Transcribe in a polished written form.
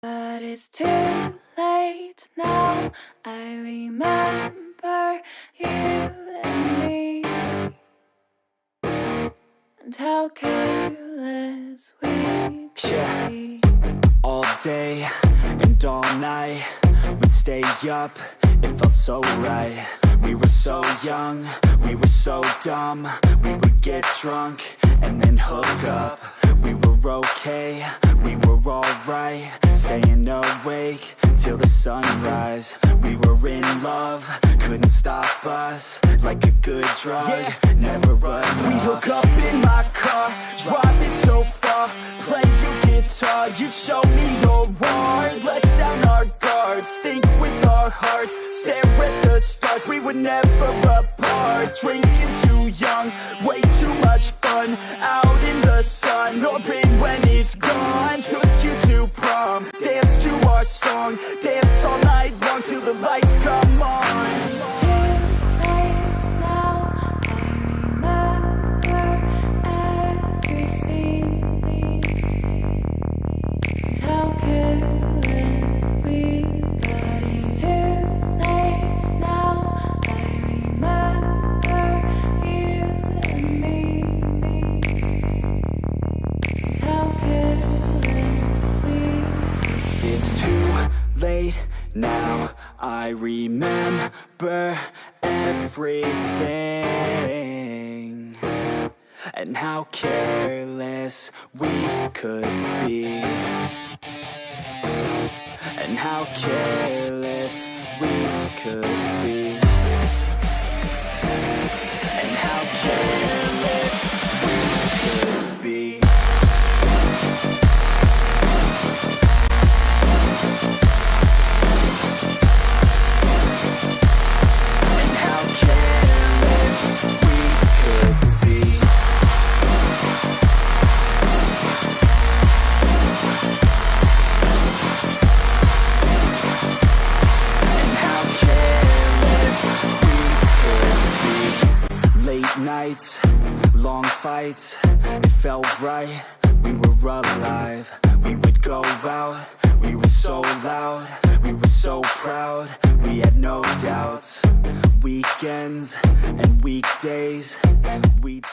But it's too late now. I remember you and me, and how careless we could be. All day and all night, we'd stay up, it felt so right. We were so young, we were so dumb. We would get drunk and then hook up. We were okay, we were alright, staying awake till the sunrise. We were in love, couldn't stop us, like a good drug, never enough. We'd hook up in my car, driving so far, play your guitar, you'd show me your art, let down our guards, think with our hearts, stare at the stars. We were never apart, drinking too young, way too much fun, out in the sun, or pain when it's gone. Took you to prom, dance to our song, dance all night long till the lights come on. It's too late now. I remember everything, and how careless we got. It's too late now. I remember you and me, and how careless we got. It's too late now, I remember everything, and how careless we could be, and how careless we could be, and how careless we could be. Nights, long fights, it felt right, we were alive. We would go out, we were so loud, we were so proud, we had no doubts. Weekends and weekdays, we'd